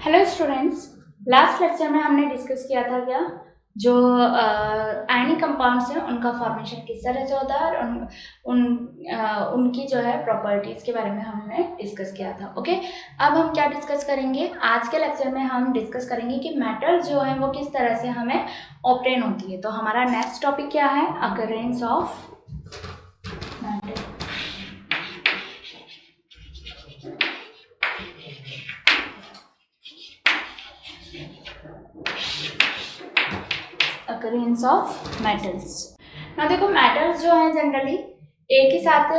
Hello students, last lecture में हमने discuss किया था क्या जो आयनिक कंपाउंड्स हैं उनका फॉर्मेशन किस तरह से होता है और उनकी जो है प्रॉपर्टीज के बारे में हमने डिस्कस किया था। ओके, अब हम क्या डिस्कस करेंगे आज के लेक्चर में? हम डिस्कस करेंगे कि मेटल जो है वो किस तरह से हमें ऑब्टेन होती है। तो हमारा नेक्स्ट टॉपिक क्या है? Occurrence of metal. Occurrence of metals. ना देखो, मेटल्स जो हैं जनरली एक ही साथ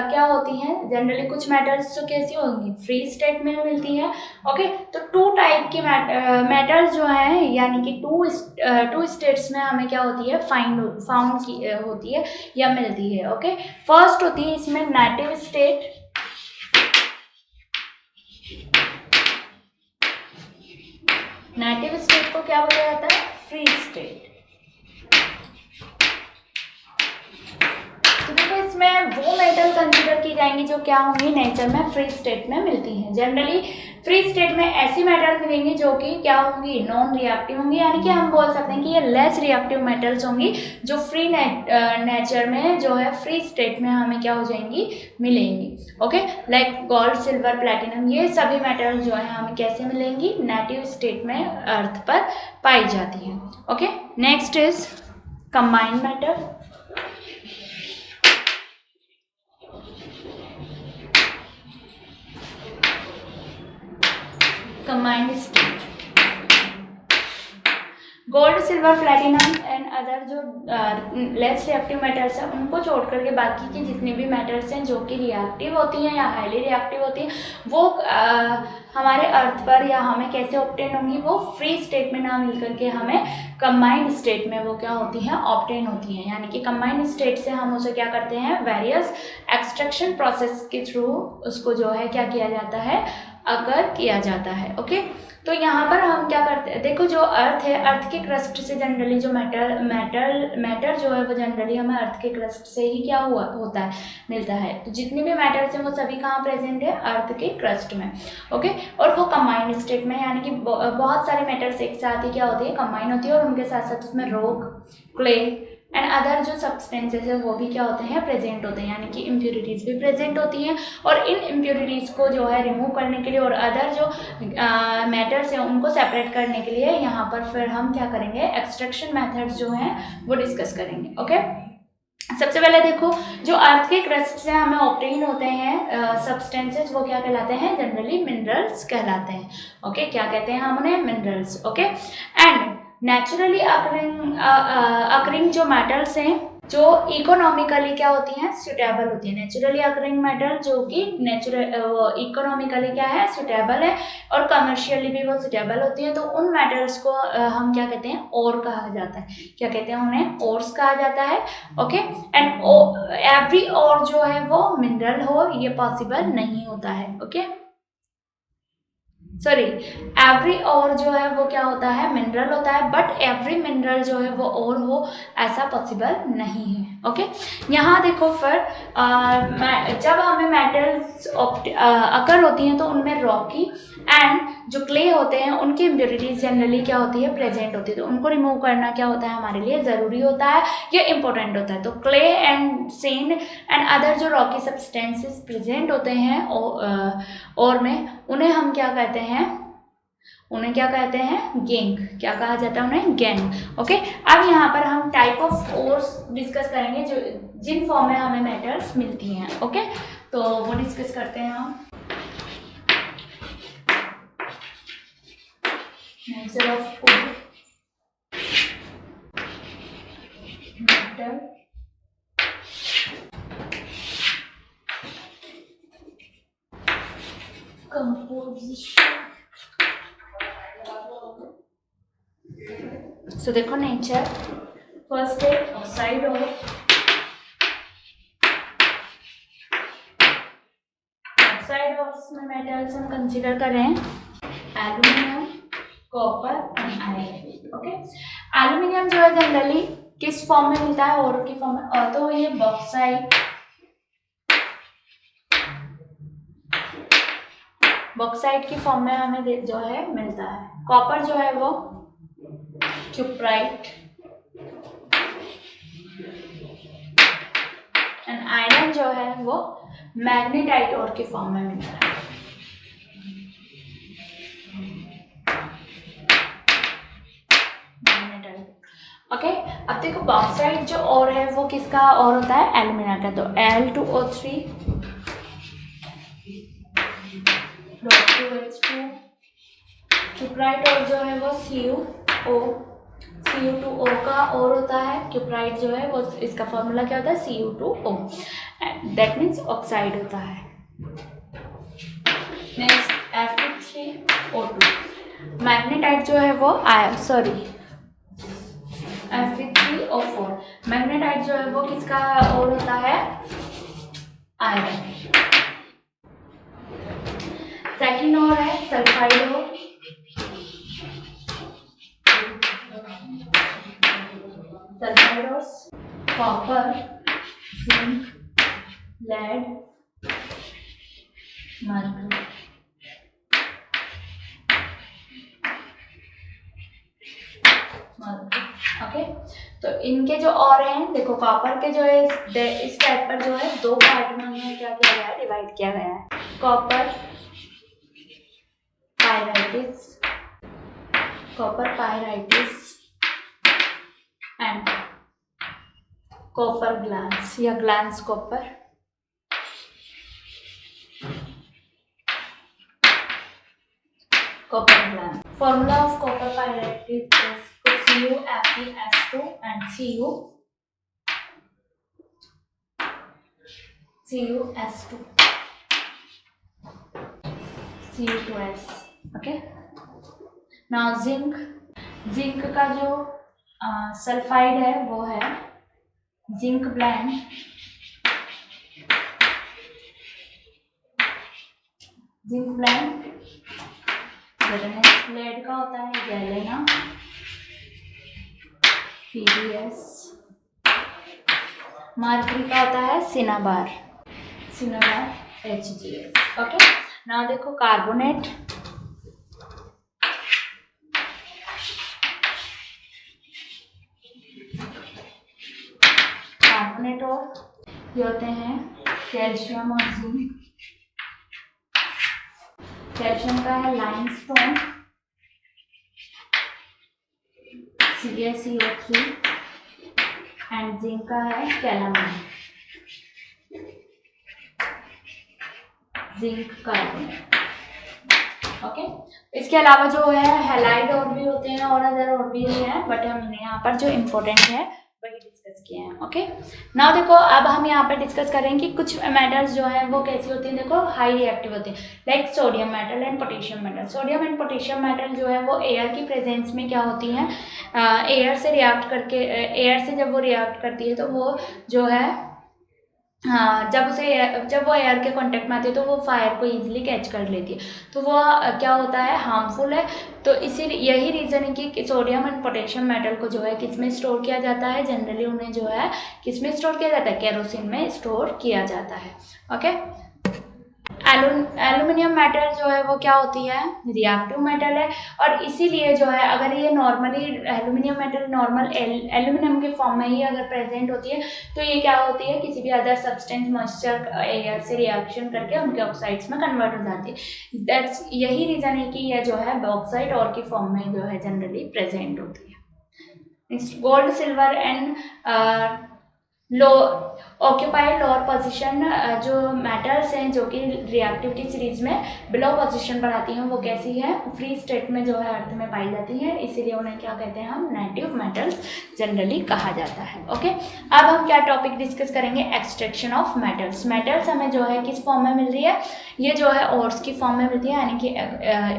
क्या होती हैं। जनरली कुछ मेटल्स तो कैसी होंगी, फ्री स्टेट में मिलती है। ओके, तो टू टाइप की मेटल्स जो हैं, यानी कि टू स्टेट्स में हमें क्या होती है, फाउंड की होती है या मिलती है। ओके, फर्स्ट होती है इसमें नेटिव स्टेट। नेटिव स्टेट को क्या बोला जाता है? Free state. तो देखो, इसमें वो मेटल कंसीडर की जाएंगी जो क्या होंगी, नेचर में फ्री स्टेट में मिलती हैं। जनरली फ्री स्टेट में ऐसी मेटल मिलेंगी जो कि क्या होंगी, नॉन रिएक्टिव होंगी, यानी कि हम बोल सकते हैं कि ये लेस रिएक्टिव मेटल्स होंगी जो फ्री नेचर में जो है फ्री स्टेट में हमें क्या हो जाएंगी, मिलेंगी। Okay, like gold, silver, platinum, ये सभी मेटल जो है हमें कैसे मिलेंगी, नेटिव स्टेट में अर्थ पर पाई जाती हैं। Okay, next is combined metal. Combined state, gold, silver, platinum and other जो लेस रिएक्टिव मेटल्स हैं उनको छोड़ करके बाकी की जितनी भी मेटल्स हैं जो कि रिएक्टिव होती हैं या हाईली रिएक्टिव होती हैं, वो हमारे अर्थ पर या हमें कैसे ऑब्टेन होंगी, वो फ्री स्टेट में ना मिल करके हमें कंबाइंड स्टेट में वो क्या होती हैं, ऑब्टेन होती हैं। यानी कि कंबाइंड स्टेट से हम उसे क्या करते हैं, वेरियस एक्सट्रैक्शन प्रोसेस के थ्रू उसको जो है क्या किया जाता है, अगर किया जाता है। ओके, तो यहाँ पर हम क्या करते हैं, देखो जो अर्थ है, अर्थ के क्रस्ट से जनरली जो मैटर जो है वो जनरली हमें अर्थ के क्रस्ट से ही क्या हुआ होता है, मिलता है। तो जितनी भी मैटर्स हैं वो सभी कहाँ प्रेजेंट है, अर्थ के क्रस्ट में। ओके, और वो कंबाइंड स्टेट में, यानी कि बहुत सारे मैटर्स एक साथ ही क्या होती है, कंबाइन होती है, और उनके साथ साथ उसमें रॉक, क्ले एंड अदर जो सब्सटेंसेस है वो भी क्या होते हैं, प्रेजेंट होते हैं, यानी कि इम्प्योरिटीज़ भी प्रेजेंट होती हैं। और इन इम्प्योरिटीज़ को जो है रिमूव करने के लिए और अदर जो मैटर्स हैं उनको सेपरेट करने के लिए यहाँ पर फिर हम क्या करेंगे, एक्सट्रैक्शन मेथड्स जो हैं वो डिस्कस करेंगे। ओके, सबसे पहले देखो, जो अर्थ के क्रस्ट से हमें ऑब्टेन होते हैं सब्सटेंसेस वो क्या कहलाते हैं, जनरली मिनरल्स कहलाते हैं। ओके, क्या कहते हैं हम उन्हें, minerals. Okay, and naturally occurring जो मेटल्स हैं जो इकोनॉमिकली क्या होती हैं, सुटेबल होती है। नेचुरली अकरिंग मेटल जो कि इकोनॉमिकली क्या है, सुटेबल है, और कमर्शियली भी वो सुटेबल होती है। तो उन मेटल्स को हम क्या कहते हैं, ओर कहा जाता है। क्या कहते हैं उन्हें, ओर्स कहा जाता है। ओके, एंड एवरी और जो है वो मिनरल हो, ये पॉसिबल नहीं होता है। ओके, सॉरी, एवरी और जो है वो क्या होता है, मिनरल होता है, बट एवरी मिनरल जो है वो और हो, ऐसा पॉसिबल नहीं है। ओके, यहाँ देखो फिर जब हमें मेटल्स अकर होती हैं तो उनमें रॉकी एंड जो क्ले होते हैं उनकी इम्प्योरिटीज जनरली क्या होती है, प्रेजेंट होती है। तो उनको रिमूव करना क्या होता है, हमारे लिए ज़रूरी होता है, ये इंपॉर्टेंट होता है। तो clay and sand and other जो रॉकी सब्सटेंसेस प्रेजेंट होते हैं और में, उन्हें हम क्या कहते हैं, उन्हें क्या कहते हैं, गैंग। क्या कहा जाता है उन्हें, गैंग। ओके, अब यहाँ पर हम टाइप ऑफ ओर्स डिस्कस करेंगे जो जिन फॉर्म में हमें मेटल्स मिलती हैं। ओके, तो वो डिस्कस करते हैं हम। Nature of metal, composition. So देखो, नेचर फर्स्ट है ऑक्साइड और ऑक्साइड ऑफ में मेटल्स हम कंसीडर कर रहे हैं aluminium, copper and iron. Okay, aluminium जो है जनरली किस फॉर्म में मिलता है, और की फॉर्म में, और तो ये बॉक्साइट बॉक्साइट की फॉर्म में हमें जो है मिलता है। कॉपर जो है वो क्यूप्राइट एंड आयरन जो है वो मैग्नेटाइट ओर की फॉर्म में मिलता है। ओके अब देखो बॉक्साइट जो और है वो किसका और होता है, एल्यूमिना का। तो Al2O3 2H2, क्यूप्राइट और जो है वो Cu2O का और होता है। क्यूप्राइट जो है वो इसका फॉर्मूला क्या होता है, Cu2O, दैट मीन्स ऑक्साइड होता है। नेक्स्ट Fe3O2, मैग्नेटाइट जो है वो Fe3O4, मैग्नेटाइट जो है वो किसका और होता है, आयरन। सेकेंड और है सल्फाइड और, copper, zinc, lead, mercury. Okay तो इनके जो और हैं, देखो कॉपर के जो है इस टाइप पर जो है दो पार्ट में हमें क्या किया गया है, डिवाइड किया गया है। Copper pyrites and copper glance या glance copper. Copper glance. Formula of copper pyrites is CuFeS2 and CuS2 Cu2S। Okay now zinc का जो सल्फाइड है वो है जिंक ब्लेंड, लेड का होता है गैलेना PbS, मर्क्यूरी का होता है सिनाबार HgS। ओके नाउ देखो कार्बोनेट और ये होते हैं कैल्शियम और जिंक। कैल्शियम का है लाइमस्टोन CaCO3 एंड जिंक का है कैलामाइन, जिंक कार्बोनेट। ओके इसके अलावा जो है हैलाइड और भी होते हैं और अदर और भी हैं, बट हमने यहाँ पर जो इम्पोर्टेंट है वही डिस्कस किए हैं। ओके नाउ देखो अब हम यहाँ पे डिस्कस करेंगे कि कुछ मेटल्स जो है वो कैसी होती हैं, देखो हाई रिएक्टिव होती हैं, like sodium metal and potassium metal. Sodium and potassium metal जो है वो एयर की प्रेजेंस में क्या होती हैं, एयर से रिएक्ट करके, एयर से जब वो रिएक्ट करती है तो वो जो है जब वो एयर के कांटेक्ट में आती है तो वो फायर को इजीली कैच कर लेती है, तो वो क्या होता है, हार्मफुल है। तो यही रीज़न है कि सोडियम एंड पोटेशियम मेटल को जो है किस में स्टोर किया जाता है, जनरली उन्हें जो है किस में स्टोर किया जाता है, केरोसिन में स्टोर किया जाता है। ओके एल्यूमिनियम मेटल जो है वो क्या होती है, रिएक्टिव मेटल है, और इसीलिए जो है अगर ये normally aluminium metal normal aluminium के फॉर्म में ही अगर प्रेजेंट होती है तो ये क्या होती है, किसी भी अदर सब्सटेंस मॉइस्चर एयर से रिएक्शन करके उनके ऑक्साइड्स में कन्वर्ट हो जाती है। दैट्स यही रीज़न है कि ये जो है बॉक्साइट और की फॉर्म में जो है जनरली प्रेजेंट होती है। Gold silver and occupied lower position जो मेटल्स हैं जो कि रिएक्टिविटी सीरीज में बिलो पोजीशन पर आती हैं, वो कैसी है, फ्री स्टेट में जो है अर्थ में पाई जाती है, इसीलिए उन्हें क्या कहते हैं, हम नेटिव मेटल्स जनरली कहा जाता है। ओके अब हम क्या टॉपिक डिस्कस करेंगे, एक्सट्रैक्शन ऑफ मेटल्स। मेटल्स हमें जो है किस फॉर्म में मिल रही है, ये जो है ओर्स की फॉर्म में मिलती है, यानी कि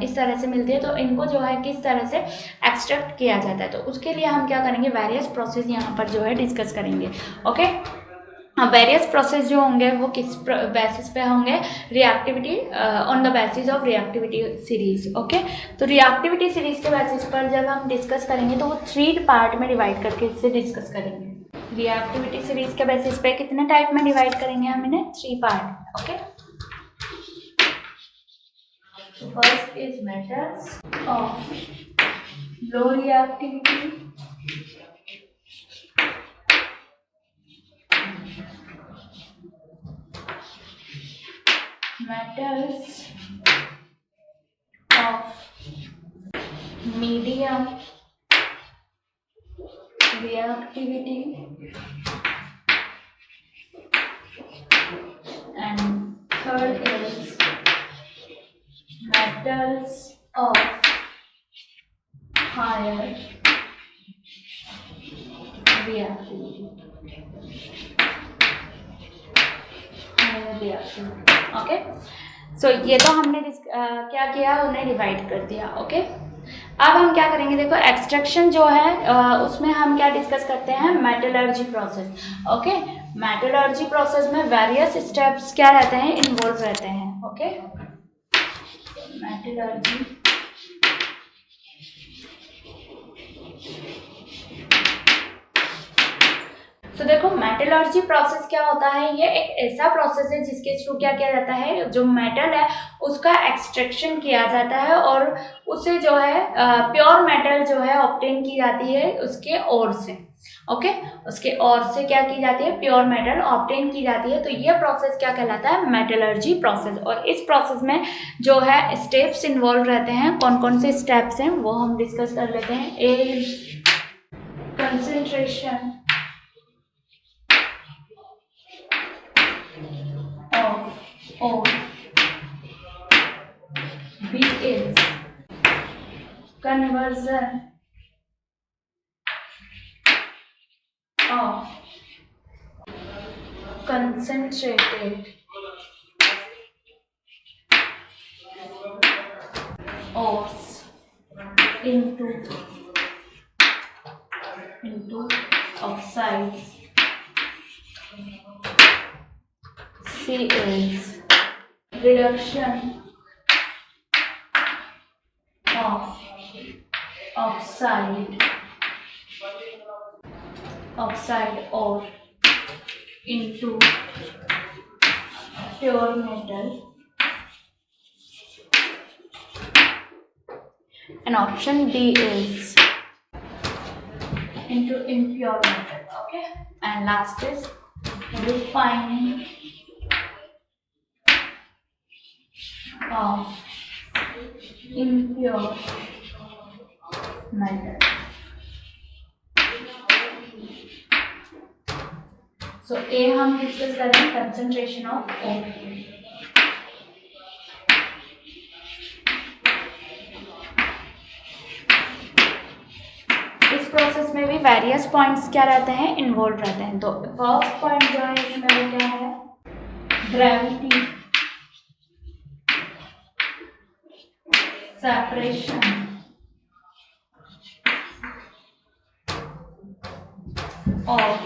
इस तरह से मिलती है। तो इनको जो है किस तरह से एक्सट्रैक्ट किया जाता है, तो उसके लिए हम क्या करेंगे, वेरियस प्रोसेस यहाँ पर जो है डिस्कस करेंगे। ओके वेरियस प्रोसेस जो होंगे वो किस बेसिस पे होंगे, reactivity on the basis of reactivity series. Okay तो रिएक्टिविटी सीरीज के बेसिस पर जब हम डिस्कस करेंगे तो वो 3 पार्ट में डिवाइड करके इससे डिस्कस करेंगे। रिएक्टिविटी सीरीज के बेसिस पे कितने टाइप में डिवाइड करेंगे हम इन्हें, 3 part. Okay First is metals of low reactivity, metals of medium reactivity, and third is metals of higher reactivity. Okay, so ये तो हमने क्या किया, उन्हें डिवाइड कर दिया. ओके, अब हम क्या करेंगे, देखो एक्सट्रैक्शन जो है उसमें हम क्या डिस्कस करते हैं, metallurgy process. Okay, metallurgy process में वेरियस स्टेप्स क्या रहते हैं, इन्वॉल्व रहते हैं. ओके, मेटलर्जी तो देखो मेटलर्जी प्रोसेस क्या होता है, ये एक ऐसा प्रोसेस है जिसके थ्रू क्या किया जाता है, जो मेटल है उसका एक्सट्रैक्शन किया जाता है और उसे जो है प्योर मेटल जो है ऑब्टेन की जाती है उसके ओर से. ओके, उसके ओर से क्या की जाती है, प्योर मेटल ऑब्टेन की जाती है. तो ये प्रोसेस क्या कहलाता है, मेटलर्जी प्रोसेस. और इस प्रोसेस में जो है स्टेप्स इन्वॉल्व रहते हैं, कौन कौन से स्टेप्स हैं वो हम डिस्कस कर लेते हैं. ए concentration of ore, B is conversion of concentrated ores into oxides. C is reduction of oxide ore into pure metal. And option D is into impure metal. Okay, and last is refining of impure metal. So A हम discuss करें concentration of ore. इस process में भी various points क्या रहते हैं, involve रहते हैं. तो फर्स्ट पॉइंट जो है इसमें वो क्या है, ग्रेविटी सेपरेशन और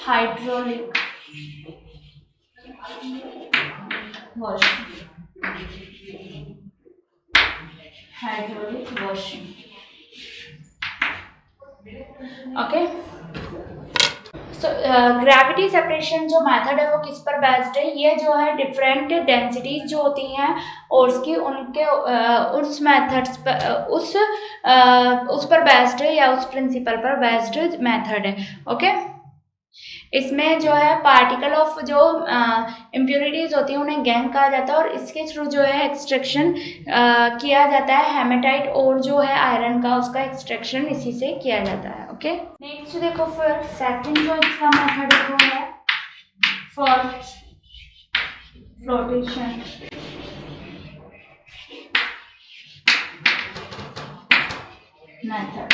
hydraulic washing. ओके, सो ग्रेविटी सेपरेशन जो मेथड है वो किस पर बेस्ड है, ये जो है डिफरेंट डेंसिटीज जो होती हैं और उसकी उनके उस मेथड्स पर उस पर बेस्ड है या उस प्रिंसिपल पर बेस्ड मेथड है. ओके, इसमें जो है पार्टिकल ऑफ जो इम्प्योरिटीज होती हैं उन्हें गैंग कहा जाता है और इसके थ्रू जो है एक्सट्रैक्शन किया जाता है. हेमेटाइट और जो है आयरन का, उसका एक्सट्रैक्शन इसी से किया जाता है. ओके, नेक्स्ट देखो फिर सेकंड जो इसका मेथड है वो है फर्स्ट फ्लोटेशन मेथड.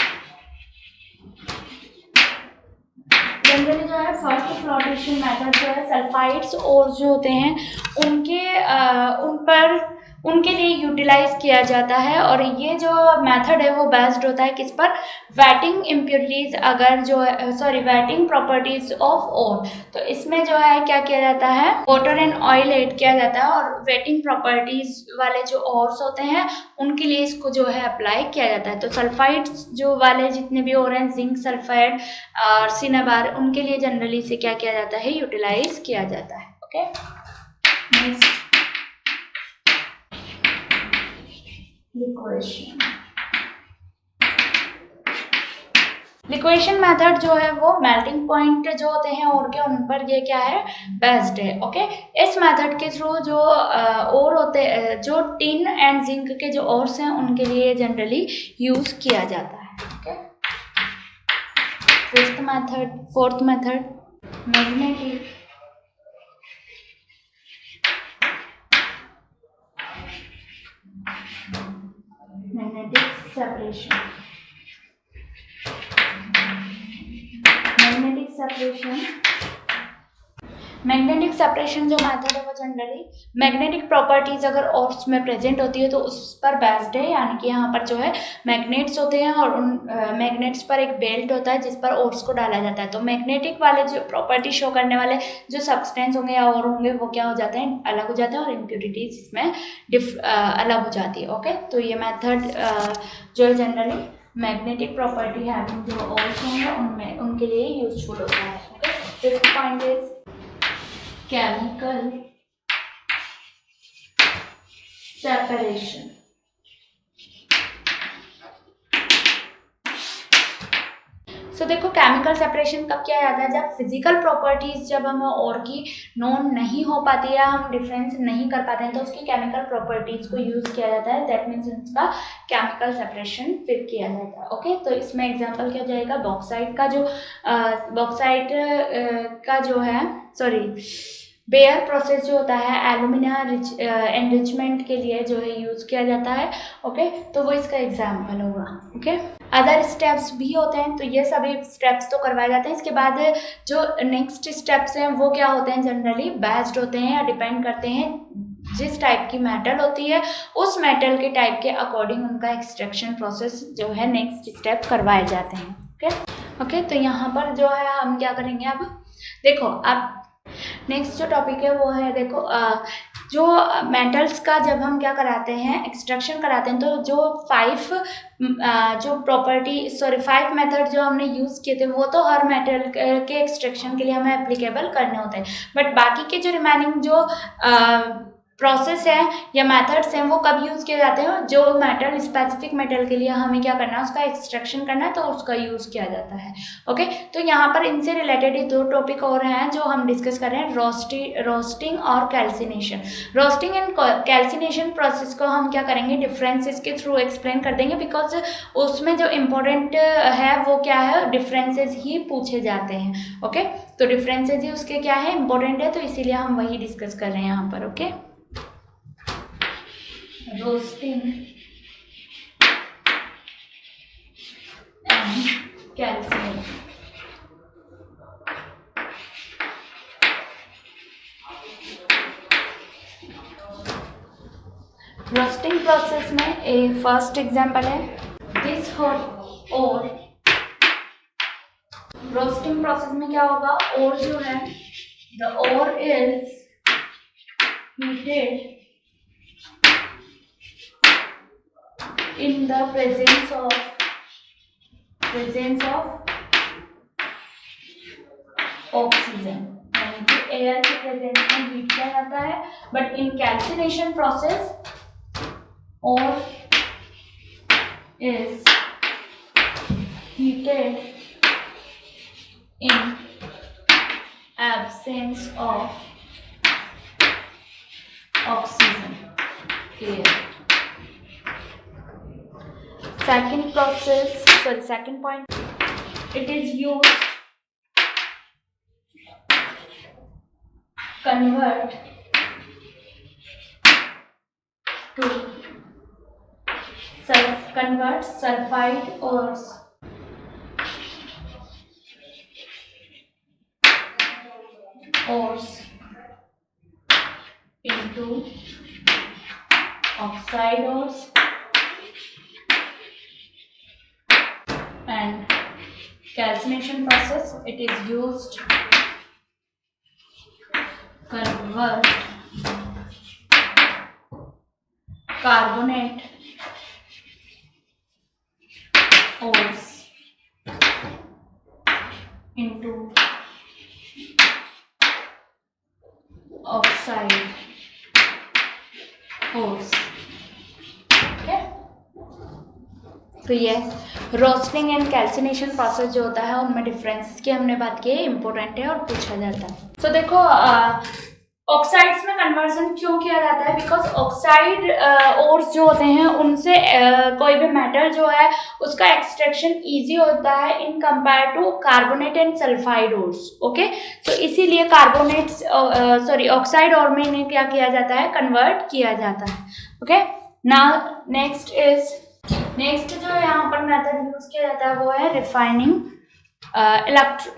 जनरली जो है फर्स्ट फ्लोटेशन मेथड जो है सल्फाइड्स और जो होते हैं उनके लिए यूटिलाइज किया जाता है. और ये जो मेथड है वो बेस्ड होता है किस पर, वेटिंग इम्प्योरिटीज अगर जो है वेटिंग प्रॉपर्टीज ऑफ ओर. तो इसमें जो है क्या किया जाता है, वाटर एंड ऑयल ऐड किया जाता है और वेटिंग प्रॉपर्टीज वाले जो ओर्स होते हैं उनके लिए इसको जो है अप्लाई किया जाता है. तो सल्फाइड्स जो वाले जितने भी और हैं, जिंक सल्फाइड और सिनाबार, उनके लिए जनरली से क्या किया जाता है, यूटिलाइज किया जाता है. Okay, next liquation. Liquation method जो है वो मेल्टिंग पॉइंट जो होते हैं और के उन पर ये क्या है, बेस्ड है। ओके, इस मेथड के थ्रू जो और होते जो टिन एंड जिंक के जो ओर्स हैं उनके लिए जनरली यूज किया जाता है। Okay, fourth method magnetic separation. Magnetic separation जो मेथड है वो जनरली मैग्नेटिक प्रॉपर्टीज अगर ओर्स में प्रेजेंट होती है तो उस पर बेस्ड है, यानी कि यहाँ पर जो है मैग्नेट्स होते हैं और उन मैग्नेट्स पर एक बेल्ट होता है जिस पर ओर्स को डाला जाता है। तो मैग्नेटिक वाले जो प्रॉपर्टी शो करने वाले जो सब्सटेंस होंगे या और होंगे वो क्या हो जाते हैं, अलग हो जाते हैं और इम्प्योरिटीज इसमें अलग हो जाती है। ओके, तो ये मेथड जो है जनरली मैग्नेटिक प्रॉपर्टी हैविंग जो ओर्स होंगे उनमें उनके लिए यूजफुल होता है। Okay, fifth point is chemical separation. So देखो, केमिकल सेपरेशन कब किया जाता है, जब फिजिकल प्रॉपर्टीज जब हम और की नोन नहीं हो पाती या हम डिफरेंस नहीं कर पाते हैं तो उसकी केमिकल प्रॉपर्टीज को यूज किया जाता है। दैट मीन्स उसका केमिकल सेपरेशन फिर किया जाता है। ओके, तो इसमें एग्जांपल क्या जाएगा, बॉक्साइट का जो बॉक्साइट का जो है बेयर प्रोसेस जो होता है एल्यूमिना एनरिचमेंट के लिए जो है यूज किया जाता है। ओके, तो वो इसका एग्जाम्पल होगा। ओके, अदर स्टेप्स भी होते हैं, तो ये सभी स्टेप्स तो करवाए जाते हैं। इसके बाद जो नेक्स्ट स्टेप्स हैं वो क्या होते हैं, जनरली बेस्ड होते हैं या डिपेंड करते हैं जिस टाइप की मेटल होती है उस मेटल के टाइप के अकॉर्डिंग उनका एक्सट्रैक्शन प्रोसेस जो है नेक्स्ट स्टेप करवाए जाते हैं। ओके, तो यहाँ पर जो है हम क्या करेंगे, अब देखो, अब नेक्स्ट जो टॉपिक है वो है, देखो जो मेटल्स का जब हम क्या कराते हैं, एक्सट्रैक्शन कराते हैं, तो जो फाइव मेथड जो हमने यूज़ किए थे वो तो हर मेटल के एक्सट्रैक्शन के लिए हमें एप्लीकेबल करने होते हैं। बट बाकी के जो रिमेनिंग जो प्रोसेस है या मेथड्स हैं वो कब यूज़ किए जाते हैं, जो मेटल स्पेसिफिक मेटल के लिए हमें क्या करना है, उसका एक्सट्रैक्शन करना है तो उसका यूज़ किया जाता है। ओके, तो यहाँ पर इनसे रिलेटेड ही दो टॉपिक और हैं जो हम डिस्कस कर रहे हैं, रोस्टिंग और calcination. Roasting and calcination process को हम क्या करेंगे, डिफरेंसेस के थ्रू एक्सप्लेन कर देंगे, बिकॉज उसमें जो इम्पोर्टेंट है वो क्या है, डिफरेंसेस ही पूछे जाते हैं। ओके, तो डिफरेंसेस ही उसके क्या है, इम्पोर्टेंट है, तो इसीलिए हम वही डिस्कस कर रहे हैं यहाँ पर। Okay, roasting and calcination. Roasting process में एक फर्स्ट एग्जांपल है दिस हॉट और रोस्टिंग प्रोसेस में क्या होगा, और जो है द और is heated in the presence of oxygen, यानी कि एयर के प्रेजेंस में हीट किया जाता है। बट इन कैल्सिनेशन प्रोसेस और is heated in absence of oxygen, air. Second point, it is used convert sulfide ores into oxide ores and calcination process, it is used convert carbonate ores into oxide ores. Okay, तो ये roasting and calcination process जो होता है उनमें differences की हमने बात की है, इंपॉर्टेंट है और पूछा जाता है। तो देखो ऑक्साइड्स में कन्वर्जन क्यों किया जाता है, बिकॉज ऑक्साइड ओर्स जो होते हैं उनसे कोई भी मेटल जो है उसका एक्सट्रैक्शन इजी होता है in compare to carbonate and sulphide ores. Okay, तो इसीलिए कार्बोनेट्स ऑक्साइड और में इन्हें क्या किया जाता है, कन्वर्ट किया जाता है। ओके, नाउ नेक्स्ट जो यहाँ पर मेथड यूज किया जाता है वो है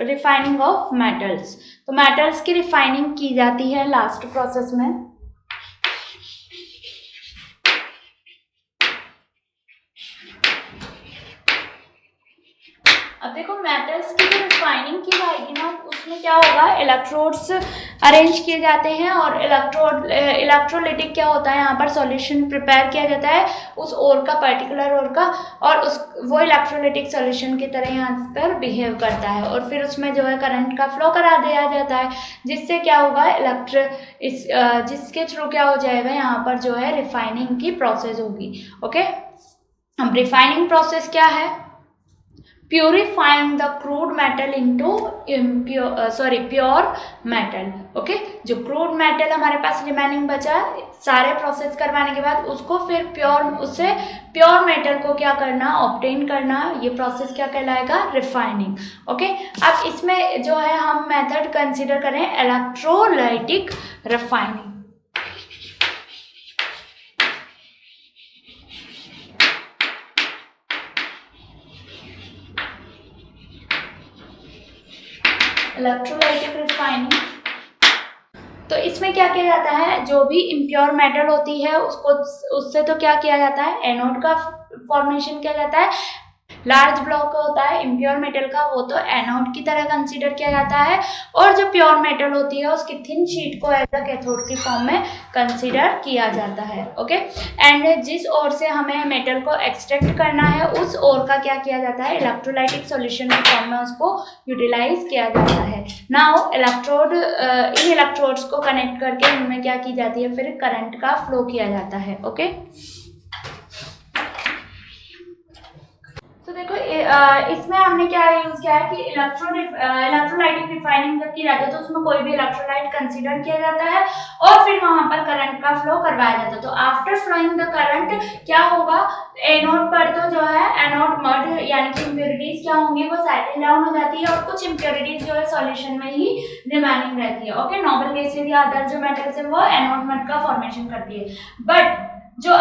रिफाइनिंग ऑफ मेटल्स। तो मेटल्स की रिफाइनिंग की जाती है लास्ट प्रोसेस में। अब देखो मेटल्स की जो रिफाइनिंग की जाएगी ना उसमें क्या होगा, इलेक्ट्रोड्स अरेंज किए जाते हैं और इलेक्ट्रोलिटिक क्या होता है, यहाँ पर सॉल्यूशन प्रिपेयर किया जाता है उस ओर का, पर्टिकुलर ओर का, और वो इलेक्ट्रोलिटिक सॉल्यूशन की तरह यहाँ पर बिहेव करता है और फिर उसमें जो है करंट का फ्लो करा दिया जाता है, जिससे क्या होगा जिसके थ्रू क्या हो जाएगा, यहाँ पर जो है रिफाइनिंग की प्रोसेस होगी। ओके, अब रिफाइनिंग प्रोसेस क्या है, purifying the crude metal into pure metal. Okay, जो क्रूड मेटल हमारे पास रिमेनिंग बचा, सारे प्रोसेस करवाने के बाद उसको फिर प्योर मेटल को क्या करना, ऑब्टेन करना, ये प्रोसेस क्या कहलाएगा, रिफाइनिंग। ओके, अब इसमें जो है हम मेथड कंसीडर करें इलेक्ट्रोलाइटिक रिफाइनिंग। इलेक्ट्रोलाइटिक रिफाइनिंग, तो इसमें क्या किया जाता है, जो भी इम्प्योर मेटल होती है उससे तो क्या किया जाता है, एनोड का फॉर्मेशन किया जाता है। लार्ज ब्लॉक होता है इम्प्योर मेटल का, वो तो एनोड की तरह कंसीडर किया जाता है, और जो प्योर मेटल होती है उसकी थिन शीट को एज अ कैथोड की फॉर्म में कंसीडर किया जाता है। ओके, एंड जिस ओर से हमें मेटल को एक्सट्रैक्ट करना है उस ओर का क्या किया जाता है, इलेक्ट्रोलाइटिक सॉल्यूशन की फॉर्म में उसको यूटिलाइज किया जाता है। नाउ इन इलेक्ट्रोड्स को कनेक्ट करके उनमें क्या की जाती है, फिर करंट का फ्लो किया जाता है। ओके, तो देखो इसमें हमने क्या यूज किया है कि इलेक्ट्रोलाइटिक रिफाइनिंग जब की जाती है तो उसमें कोई भी इलेक्ट्रोलाइट कंसीडर किया जाता है और फिर वहां पर करंट का फ्लो करवाया जाता है। तो आफ्टर फ्लोइंग द करंट क्या होगा, एनोड पर तो जो है एनोड मड यानी कि इम्प्योरिटीज क्या होंगी, वो सेटल डाउन हो जाती है और कुछ इम्प्योरिटीज जो है सॉल्यूशन में ही रिमेनिंग रहती है। ओके, नोबल गैसेज या अदर जो मेटल्स है वो एनोड मड का फॉर्मेशन करती है, बट जो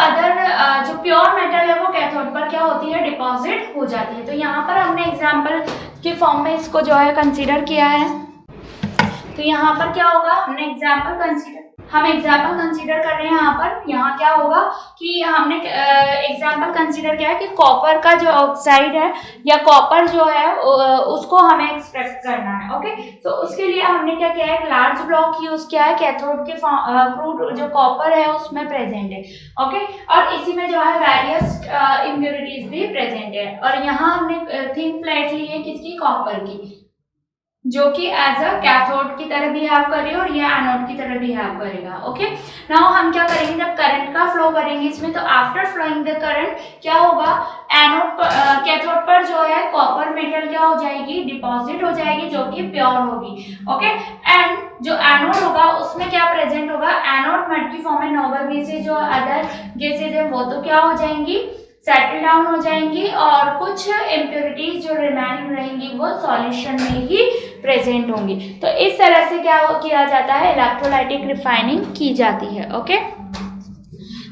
प्योर मेटल है वो कैथोड पर क्या होती है, डिपॉजिट हो जाती है। तो यहाँ पर हमने एग्जांपल के फॉर्म में इसको जो है कंसीडर किया है। तो यहाँ पर क्या होगा, हम एग्जांपल कंसीडर कर रहे हैं। यहाँ क्या होगा कि हमने एग्जांपल कंसीडर किया है कि कॉपर का जो ऑक्साइड है या कॉपर जो है उसको हमें एक्सट्रैक्ट करना है। ओके, तो उसके लिए हमने क्या किया है, एक लार्ज ब्लॉक यूज किया है, कैथोड के क्रूड जो कॉपर है उसमें प्रेजेंट है। ओके, और इसी में जो है वेरियस इम्प्योरिटीज भी प्रेजेंट है, और यहाँ हमने थिन प्लेट ली है किसकी, कॉपर की, जो कि एज अ कैथोड की तरह बिहेव कर रही है और ये एनोड की तरह बिहेव करेगा। ओके, नाउ हम क्या करेंगे, जब करंट का फ्लो करेंगे इसमें, तो आफ्टर फ्लोइंग द करंट क्या होगा, कैथोड पर जो है कॉपर मेटल क्या हो जाएगी, डिपॉजिट हो जाएगी, जो कि प्योर होगी। ओके, एंड जो एनोड होगा उसमें क्या प्रेजेंट होगा, एनोड मड की फॉर्म में नोबल गैसेज जो अदर गैसेज है वो तो क्या हो जाएंगी, सेटल डाउन हो जाएंगी, और कुछ इम्प्योरिटीज जो रिमेनिंग रहेंगी वो सॉल्यूशन में ही प्रेजेंट होंगी। तो इस तरह से क्या किया जाता है, इलेक्ट्रोलाइटिक रिफाइनिंग की जाती है। ओके,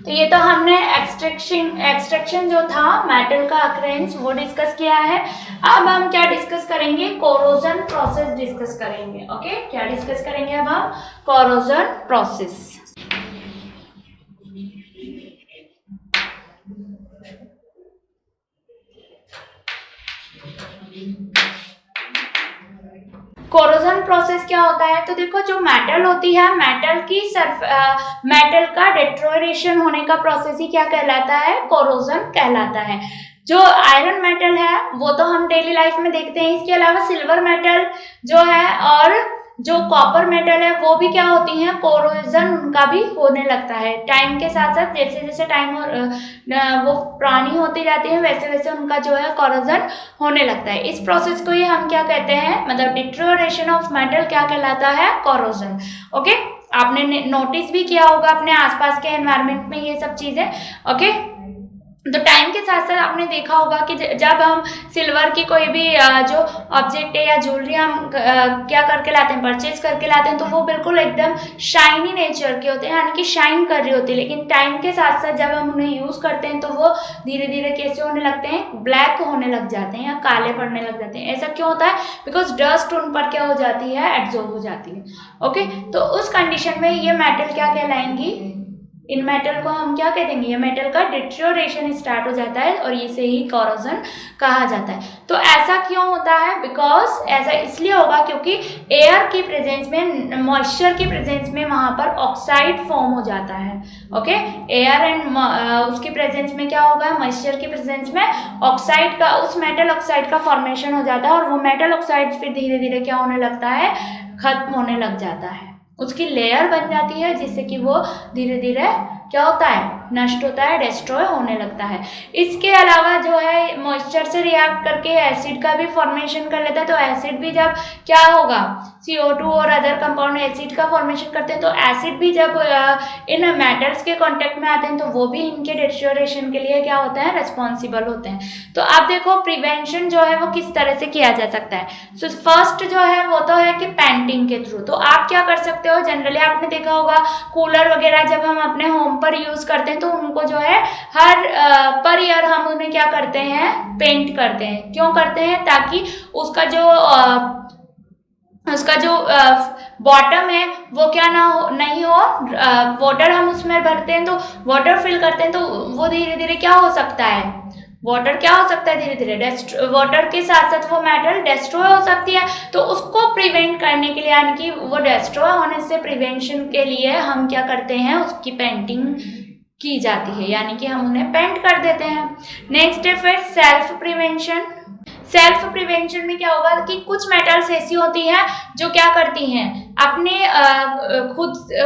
तो ये तो हमने एक्सट्रैक्शन जो था मेटल का अक्रेंस वो डिस्कस किया है। अब हम क्या डिस्कस करेंगे, कोरोजन प्रोसेस डिस्कस करेंगे। ओके, क्या डिस्कस करेंगे अब हम, कोरोजन प्रोसेस। कोरोजन प्रोसेस क्या होता है, तो देखो जो मेटल होती है, मेटल का डिटोरेशन होने का प्रोसेस ही क्या कहलाता है, कोरोजन कहलाता है। जो आयरन मेटल है वो तो हम डेली लाइफ में देखते हैं, इसके अलावा सिल्वर मेटल जो है और जो कॉपर मेटल है वो भी क्या होती हैं, कोरोजन उनका भी होने लगता है टाइम के साथ साथ। जैसे जैसे टाइम वो पुरानी होती जाती है वैसे वैसे उनका जो है कोरोजन होने लगता है। इस प्रोसेस को ही हम क्या कहते हैं, मतलब डिटरोरेशन ऑफ मेटल क्या कहलाता है, कोरोजन। ओके, आपने नोटिस भी किया होगा अपने आसपास के एनवायरनमेंट में ये सब चीजें। ओके, तो टाइम के साथ साथ आपने देखा होगा कि जब हम सिल्वर की कोई भी जो ऑब्जेक्ट है या ज्वेलरी हम क्या करके लाते हैं, परचेज करके लाते हैं, तो वो बिल्कुल एकदम शाइनी नेचर के होते हैं, यानी कि शाइन कर रही होती है। लेकिन टाइम के साथ साथ जब हम उन्हें यूज करते हैं तो वो धीरे धीरे कैसे होने लगते हैं, ब्लैक होने लग जाते हैं या काले पड़ने लग जाते हैं। ऐसा क्यों होता है, बिकॉज डस्ट उन पर क्या हो जाती है, एब्जॉर्ब हो जाती है। ओके, तो उस कंडीशन में ये मेटल क्या कहलाएंगी, इन मेटल को हम क्या कह देंगे, ये मेटल का डिटरोरेशन स्टार्ट हो जाता है और इसे ही कोरोजन कहा जाता है। तो ऐसा क्यों होता है, बिकॉज ऐसा इसलिए होगा क्योंकि एयर की प्रेजेंस में, मॉइस्चर की प्रेजेंस में वहां पर ऑक्साइड फॉर्म हो जाता है। ओके, एयर एंड उसकी प्रेजेंस में क्या होगा, मॉइस्चर की प्रेजेंस में ऑक्साइड का, उस मेटल ऑक्साइड का फॉर्मेशन हो जाता है और वो मेटल ऑक्साइड फिर धीरे धीरे क्या होने लगता है, खत्म होने लग जाता है, उसकी लेयर बन जाती है जिससे कि वो धीरे धीरे क्या होता है, नष्ट होता है, डिस्ट्रॉय होने लगता है। इसके अलावा जो है मॉइस्चर से रिएक्ट करके एसिड का भी फॉर्मेशन कर लेता है। तो एसिड भी जब क्या होगा, CO2 और अदर कंपाउंड एसिड का फॉर्मेशन करते हैं, तो एसिड भी जब इन मेटल्स के कांटेक्ट में आते हैं तो वो भी इनके डिटरोरेशन के लिए क्या होते हैं, रिस्पॉन्सिबल होते हैं। तो आप देखो प्रिवेंशन जो है वो किस तरह से किया जा सकता है। सो फर्स्ट जो है वो तो है कि पेंटिंग के थ्रू। तो आप क्या कर सकते हो, जनरली आपने देखा होगा कूलर वगैरह जब हम अपने होम पर यूज करते हैं तो उनको जो है हर पर ईयर हम उन्हें क्या करते हैं, पेंट करते हैं। क्यों करते हैं, ताकि उसका जो बॉटम है वो क्या ना हो, नहीं हो, वाटर हम उसमें भरते हैं तो वाटर फिल करते हैं तो वो धीरे धीरे क्या हो सकता है, वाटर क्या हो सकता है, धीरे धीरे वाटर के साथ साथ वो मेटल डिस्ट्रॉय हो सकती है। तो उसको प्रिवेंट करने के लिए, यानी कि वो डिस्ट्रॉय होने से प्रिवेंशन के लिए हम क्या करते हैं, उसकी पेंटिंग की जाती है, यानी कि हम उन्हें पेंट कर देते हैं। नेक्स्ट है फिर सेल्फ प्रिवेंशन। सेल्फ प्रिवेंशन में क्या होगा कि कुछ मेटल्स ऐसी होती हैं जो क्या करती हैं, अपने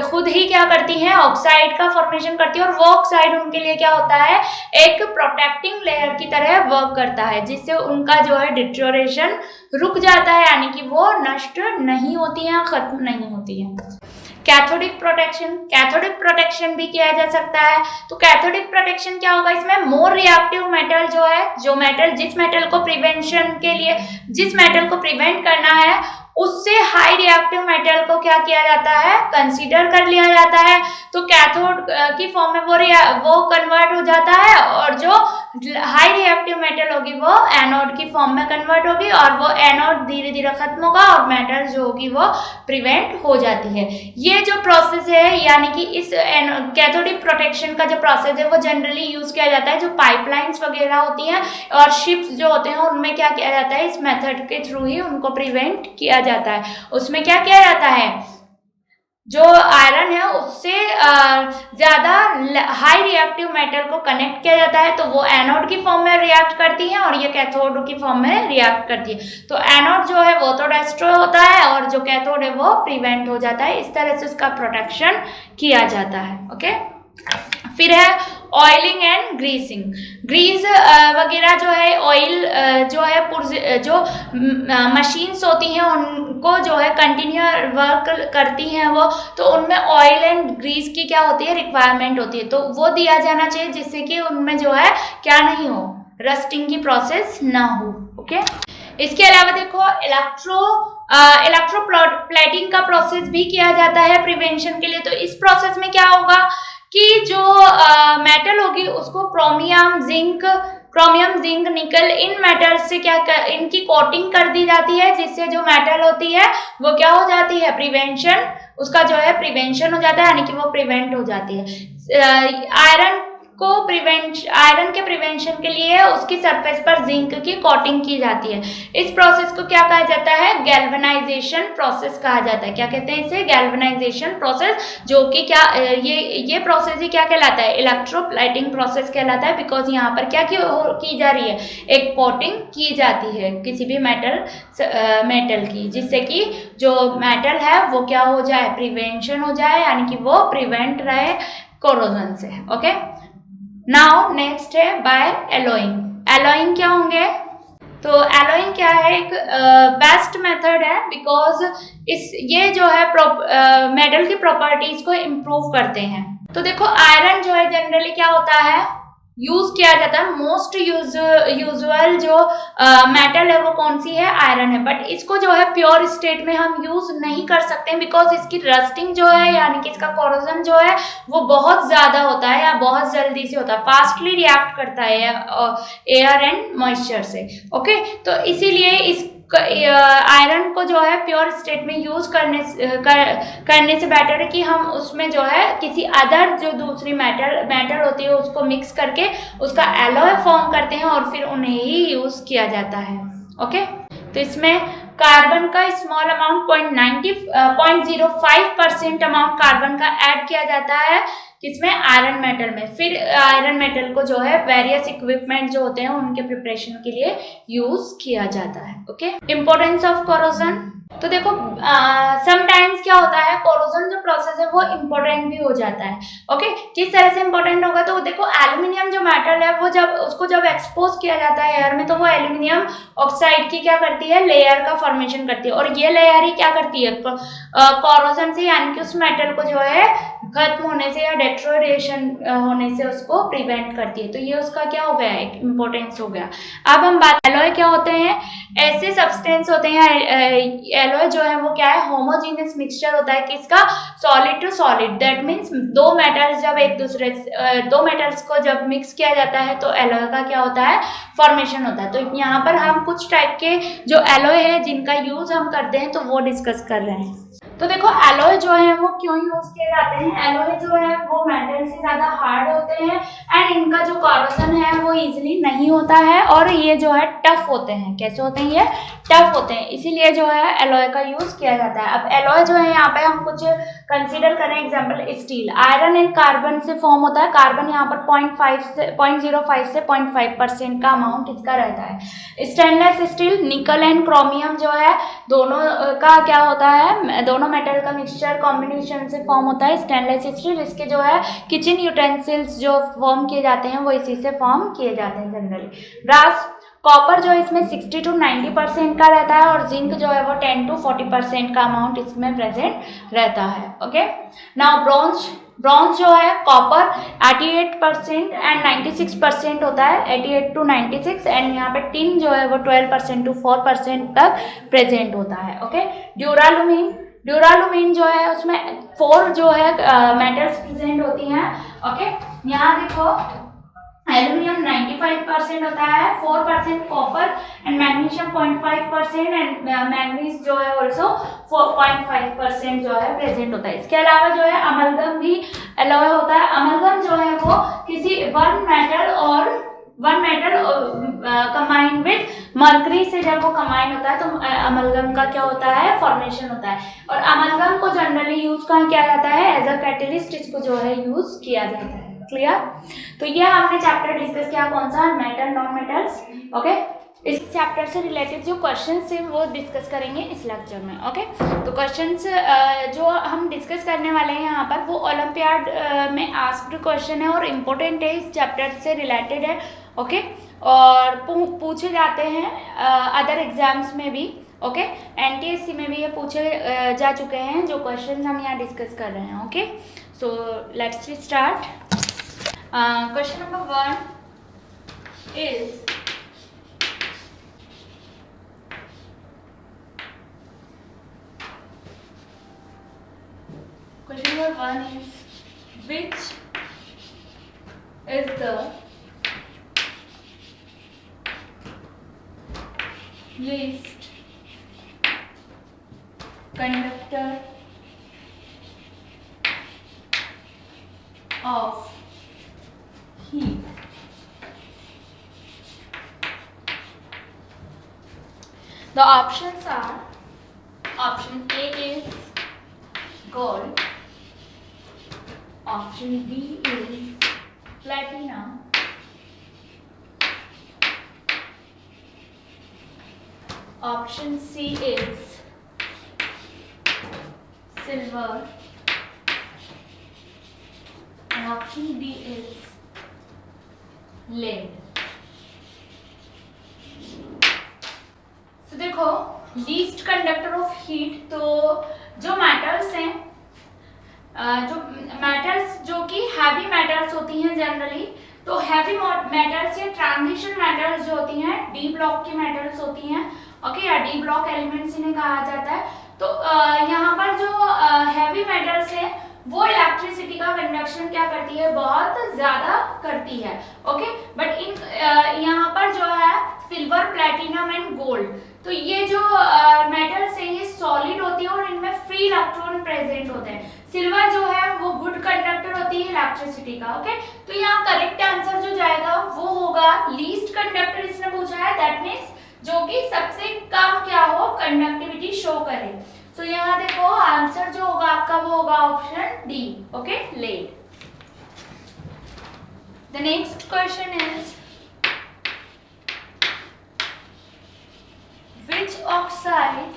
खुद ही क्या करती हैं, ऑक्साइड का फॉर्मेशन करती है और वो ऑक्साइड उनके लिए क्या होता है, एक प्रोटेक्टिंग लेयर की तरह वर्क करता है, जिससे उनका जो है डिटरोरेशन रुक जाता है, यानी कि वो नष्ट नहीं होती हैं, खत्म नहीं होती हैं। कैथोडिक प्रोटेक्शन, कैथोडिक प्रोटेक्शन भी किया जा सकता है। तो कैथोडिक प्रोटेक्शन क्या होगा, इसमें मोर रिएक्टिव मेटल जो है, जो मेटल जिस मेटल को प्रिवेंशन के लिए, जिस मेटल को प्रिवेंट करना है उससे हाई रिएक्टिव मेटल को क्या किया जाता है, कंसीडर कर लिया जाता है। तो कैथोड की फॉर्म में वो कन्वर्ट हो जाता है और जो हाई रिएक्टिव मेटल होगी वो एनोड की फॉर्म में कन्वर्ट होगी और वो एनोड धीरे धीरे खत्म होगा और मेटल जो होगी वो प्रिवेंट हो जाती है। ये जो प्रोसेस है, यानी कि इस कैथोडिक प्रोटेक्शन का जो प्रोसेस है वो जनरली यूज किया जाता है जो पाइपलाइंस वगैरह होती हैं और शिप्स जो होते हैं उनमें क्या किया जाता है, इस मेथड के थ्रू ही उनको प्रिवेंट किया जाता है। उसमें क्या किया जाता है, जो आयरन है उससे ज्यादा हाई रिएक्टिव मेटल को कनेक्ट किया जाता है, तो वो एनोड की फॉर्म में रिएक्ट करती है और ये कैथोड की फॉर्म में रिएक्ट करती है। तो एनोड जो है वो तो डिस्ट्रॉय होता है और जो कैथोड है वो प्रिवेंट हो जाता है। इस तरह से उसका प्रोटेक्शन किया जाता है। ओके, फिर है ऑयलिंग एंड ग्रीसिंग। ग्रीस वगैरह जो है, ऑयल जो है, जो मशीन्स होती हैं उनको जो है कंटिन्यू वर्क करती हैं वो, तो उनमें ऑयल एंड ग्रीस की क्या होती है, रिक्वायरमेंट होती है, तो वो दिया जाना चाहिए जिससे कि उनमें जो है क्या नहीं हो, रस्टिंग की प्रोसेस ना हो। ओके, इसके अलावा देखो इलेक्ट्रोप्लेटिंग का प्रोसेस भी किया जाता है प्रिवेंशन के लिए। तो इस प्रोसेस में क्या होगा कि जो मेटल होगी उसको क्रोमियम, जिंक, निकल, इन मेटल्स से इनकी कोटिंग कर दी जाती है, जिससे जो मेटल होती है वो क्या हो जाती है, प्रिवेंशन, उसका जो है प्रिवेंशन हो जाता है, यानी कि वो प्रिवेंट हो जाती है। आयरन आयरन के प्रिवेंशन के लिए उसकी सरफेस पर जिंक की कोटिंग की जाती है। इस प्रोसेस को क्या कहा जाता है? गैल्वेनाइजेशन प्रोसेस कहा जाता है। क्या कहते हैं इसे? गैल्वेनाइजेशन प्रोसेस, जो कि क्या ये प्रोसेस ही क्या कहलाता है? इलेक्ट्रोप्लाइटिंग प्रोसेस कहलाता है। बिकॉज यहाँ पर क्या की जा रही है? एक कोटिंग की जाती है किसी भी मेटल की, जिससे कि जो मेटल है वो क्या हो जाए? प्रिवेंशन हो जाए, यानी कि वो प्रिवेंट रहे कोरोजन से। ओके, नाउ नेक्स्ट है बाय एलोइंग। एलोइंग क्या होंगे? तो एलोइंग क्या है? एक बेस्ट मेथड है, बिकॉज ये जो है मेटल की प्रॉपर्टीज को इम्प्रूव करते हैं। तो देखो, आयरन जो है जनरली क्या होता है? यूज किया जाता है। मोस्ट यूजुअल जो मेटल है वो कौन सी है? आयरन है। बट इसको जो है प्योर स्टेट में हम यूज नहीं कर सकते, बिकॉज इसकी रस्टिंग जो है, यानी कि इसका कोरोजन जो है वो बहुत ज्यादा होता है या बहुत जल्दी से होता है, फास्टली रिएक्ट करता है एयर एंड मॉइस्चर से। ओके, तो इसीलिए इस आयरन को जो है प्योर स्टेट में यूज करने से बेटर है कि हम उसमें जो है किसी अदर जो दूसरी मेटल होती है उसको मिक्स करके उसका एलॉय फॉर्म करते हैं और फिर उन्हें ही यूज किया जाता है। ओके, तो इसमें कार्बन का स्मॉल अमाउंट 0.05% अमाउंट कार्बन का ऐड किया जाता है किसमें? आयरन मेटल में। फिर आयरन मेटल को जो है वेरियस इक्विपमेंट जो होते हैं उनके प्रिपरेशन के लिए यूज किया जाता है। Okay, importance of corrosion. तो देखो, समटाइम्स क्या होता है, कोरोजन जो प्रोसेस है वो इम्पोर्टेंट भी हो जाता है। ओके, किस तरह से इम्पोर्टेंट होगा? तो देखो, एल्यूमिनियम जो मेटल है वो जब एक्सपोज किया जाता है एयर में, तो वो एल्यूमिनियम ऑक्साइड की क्या करती है? लेयर का फॉर्मेशन करती है। और ये लेयर ही क्या करती है? कोरोजन से, यानी कि उस मेटल को जो है खत्म होने से या डेट्रोरेशन होने से उसको प्रिवेंट करती है। तो ये उसका क्या हो गया? एक इम्पोर्टेंस हो गया। अब हम बात, एलॉय क्या होते हैं? ऐसे सब्सटेंस होते हैं, एलॉय जो है वो क्या है? होमोजीनियस मिक्सचर होता है किसका? Solid to solid. That means दो मेटल्स को जब मिक्स किया जाता है तो एलॉय का क्या होता है? फॉर्मेशन होता है। तो यहाँ पर हम कुछ टाइप के जो एलॉय है जिनका यूज हम करते हैं तो वो डिस्कस कर रहे हैं। तो देखो, एलॉय जो है वो क्यों यूज किए जाते हैं? एलॉय जो है वो मेटल से ज्यादा हार्ड होते हैं एंड इनका जो कोरोजन है वो इजीली नहीं होता है, और ये जो है टफ होते हैं। कैसे होते हैं? ये टफ होते हैं, इसीलिए जो है एलॉय का यूज किया जाता है। अब एलॉय जो है यहाँ पे हम कुछ कंसीडर करें, example steel, iron and carbon से फॉर्म होता है। कार्बन यहाँ पर 0.05 से 0.5% का अमाउंट इसका रहता है। स्टेनलेस स्टील, निकल एंड क्रोमियम जो है दोनों का क्या होता है? दोनों मेटल का मिक्सचर कॉम्बिनेशन से फॉर्म होता है स्टेनलेस स्टील। इसके जो है किचन यूटेंसिल्स जो फॉर्म किए जाते हैं वो इसी से फॉर्म किए जाते हैं जनरली। ब्रास, कॉपर जो इसमें 60 to 90% का रहता है, और जिंक जो है वो 10 to 40% का अमाउंट इसमें प्रेजेंट रहता है। ओके, नाउ ब्रॉन्ज जो है कॉपर 88% एंड 96% होता है, 88 to 96, एंड यहाँ पे टिन जो है वो 12% to 4% तक प्रेजेंट होता है। ओके, ड्यूरालुमीन जो है उसमें 4 जो है मेटल्स प्रेजेंट होती हैं। ओके, यहाँ देखो, एल्यूमिनियम 95% होता है, 4% copper and magnesium 0.5% and manganese जो है ऑल्सो 4.5% जो है प्रेजेंट होता है। इसके अलावा जो है अमलगम भी एलॉय होता है। अमलगम जो है वो किसी one metal combine with mercury से जब वो कंबाइन होता है तो अमलगम का क्या होता है? फॉर्मेशन होता है। और अमलगम को जनरली यूज कहाँ किया जाता है? एज अ कैटलिस्ट इसको जो है यूज किया जाता है। क्लियर? तो ये हमने चैप्टर डिस्कस किया, कौन सा? Metal, non metals. ओके, इस चैप्टर से रिलेटेड जो क्वेश्चंस हैं वो डिस्कस करेंगे इस लेक्चर में। ओके, तो क्वेश्चंस जो हम डिस्कस करने वाले हैं यहाँ पर वो ओलंपियाड में आस्क्ड क्वेश्चन है और इम्पोर्टेंट है, इस चैप्टर से रिलेटेड है। ओके, और पूछे जाते हैं अदर एग्जाम्स में भी। ओके, NTSC में भी ये पूछे जा चुके हैं जो क्वेश्चन हम यहाँ डिस्कस कर रहे हैं। Okay, so let's start. Question number 1 is, which is the least conductor of The options are: option A is gold, option B is platinum, option C is silver, and option D is lead. तो देखो, least conductor of heat, तो जो metals हैं, जो metals जो कि heavy metals होती हैं जनरली, तो हैवी मेटल्स या ट्रांजिशन मेटल्स जो होती हैं डी ब्लॉक की मेटल्स होती हैं, ओके, या डी ब्लॉक एलिमेंट्स इन्हें कहा जाता है। तो यहाँ पर जो हैवी मेटल्स है वो इलेक्ट्रिसिटी का कंडक्शन क्या करती है, बहुत ज्यादा करती है, ओके। बट इन यहाँ पर जो है सिल्वर, प्लैटिनम एंड गोल्ड, तो ये जो मेटल्स है ये सॉलिड होती है और इनमें फ्री इलेक्ट्रॉन प्रेजेंट होते हैं। सिल्वर जो है वो गुड कंडक्टर होती है इलेक्ट्रिसिटी का, ओके। तो यहाँ करेक्ट आंसर जो जाएगा वो होगा लीस्ट कंडक्टर, इसने पूछा है, दैट मीन्स जो कि सबसे कम क्या हो, कंडक्टिविटी शो करे। तो यहाँ देखो आंसर जो होगा आपका वो होगा option D, okay, lead. The next question is which oxide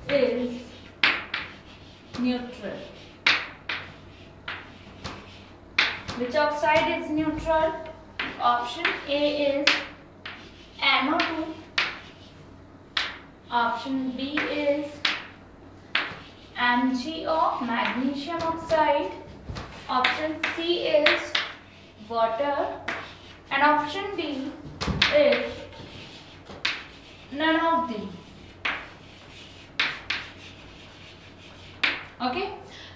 is neutral? Which oxide is neutral? Option A is NO2, option B is MgO, magnesium oxide, option C is water, and option D is none of these, okay.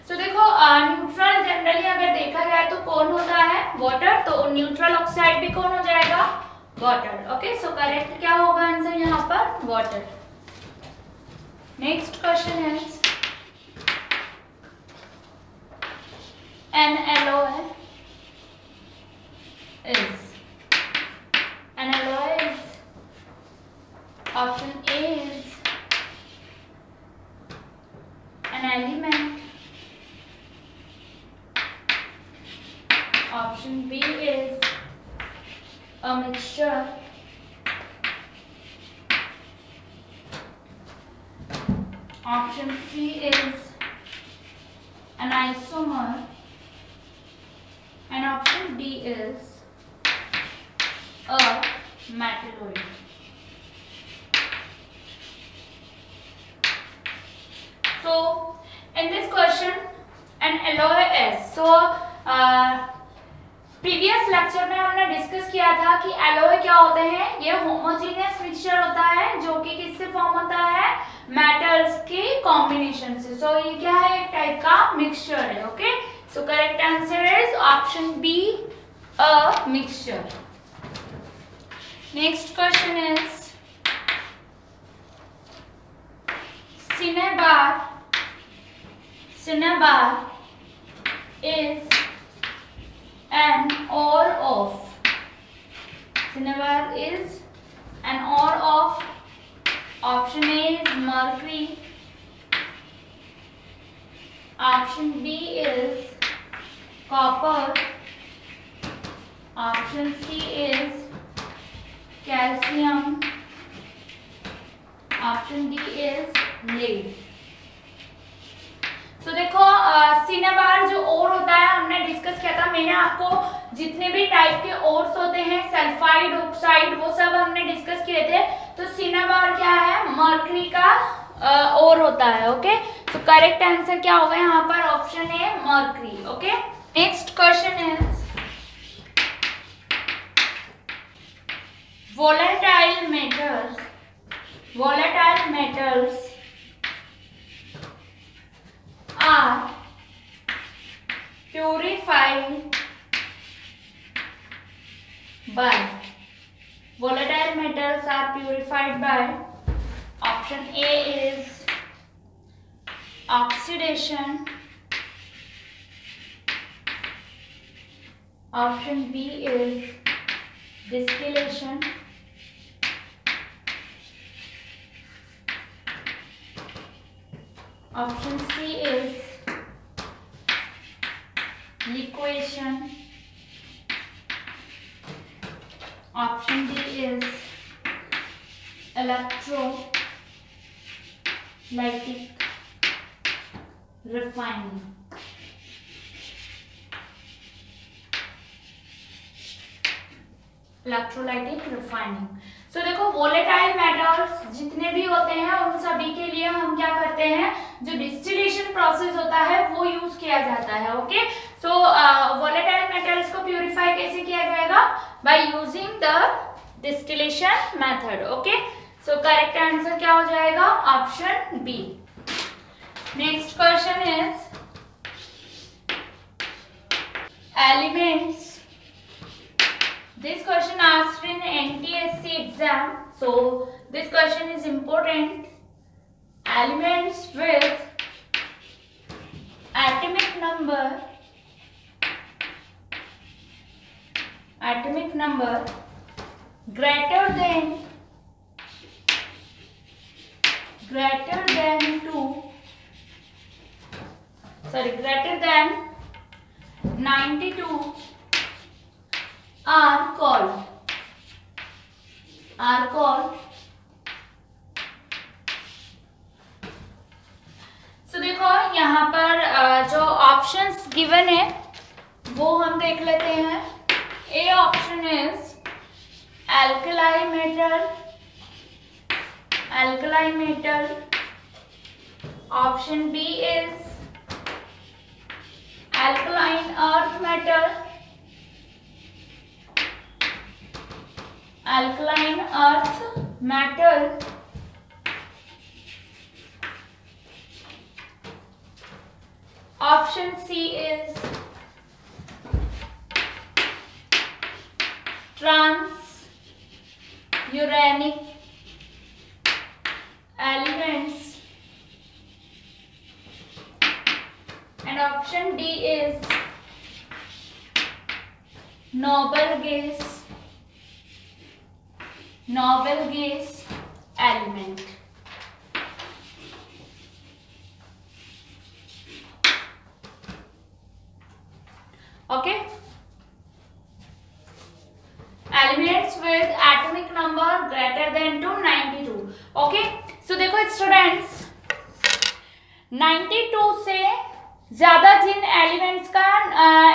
So देखो neutral generally अगर देखा जाए तो कौन होता है, water, तो neutral oxide भी कौन हो जाएगा, वाटर, ओके। सो करेक्ट क्या होगा आंसर यहाँ पर, water. Next question is an alloy is an alloy is, option A is an element, option B is a mixture, option C is an isomer, and option D is a metalloid. So in this question an alloy is, so previous lecture में हमने discuss किया था कि alloy क्या होते हैं, ये homogeneous mixture होता है जो कि किससे फॉर्म होता है, मेटल्स के कॉम्बिनेशन से। सो ये क्या है, एक टाइप का मिक्सचर है, okay. So correct answer is option B, a mixture. Next question is cinnabar. Cinnabar is an ore of, cinnabar is an ore of, option A is mercury, option B is copper, option C is calcium, option D is lead. तो देखो cinnabar जो ओर होता है हमने discuss किया था, मैंने आपको जितने भी टाइप के ओर्स होते हैं, सल्फाइड, ऑक्साइड, वो सब हमने डिस्कस किए थे। तो सिनेबार क्या है, मर्करी का ओर होता है, ओके। तो करेक्ट आंसर क्या होगा यहाँ पर, option A mercury, okay. Next question is volatile metals. Volatile metals are purified by, volatile metals are purified by, option A is oxidation, option B is distillation, Option C is liquefaction. Option D is electrolytic refining. Electrolytic refining. So देखो volatile metals जितने भी होते हैं उन सभी के लिए हम क्या करते हैं, जो डिस्टिलेशन प्रोसेस होता है वो यूज किया जाता है. ओके, सो वोलेटाइल मेटल्स को प्यूरिफाई कैसे किया जाएगा, by using the distillation method. Okay, so correct answer क्या हो जाएगा, option B. Next question is elements. This question asked in NTSC exam, so this question is important. Elements with atomic number greater than 92 are called so देखो यहाँ पर जो options given है वो हम देख लेते हैं. A option is alkali metal. Option B is alkaline earth metal. Option C is transuranic elements, and option D is noble gas element. Okay, elements with atomic number greater than 92. Okay, so देखो students 92 से ज्यादा जिन elements का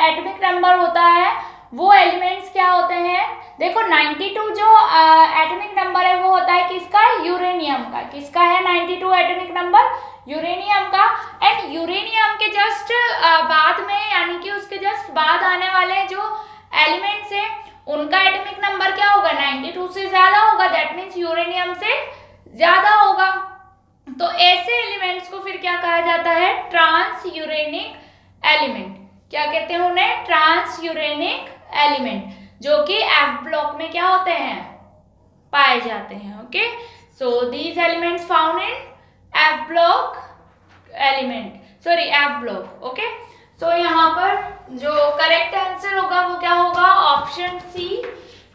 atomic number होता है वो elements क्या होते हैं. देखो 92 जो एटॉमिक नंबर है वो होता है किसका, यूरेनियम का. किसका है 92 एटॉमिक नंबर, यूरेनियम का. एंड यूरेनियम के जस्ट बाद में यानी कि उसके जस्ट बाद आने वाले जो एलिमेंट्स हैं उनका एटॉमिक नंबर क्या होगा, 92 से ज्यादा होगा. दैट मीन्स यूरेनियम से ज्यादा होगा. तो ऐसे एलिमेंट्स को फिर क्या कहा जाता है, ट्रांसयूरेनिक एलिमेंट. क्या कहते हैं उन्हें, ट्रांसयूरेनिक एलिमेंट, जो कि एफ ब्लॉक में क्या होते हैं, पाए जाते हैं. Okay, so these elements found in F block F block. Okay, so यहाँ पर जो करेक्ट आंसर होगा वो क्या होगा, option C,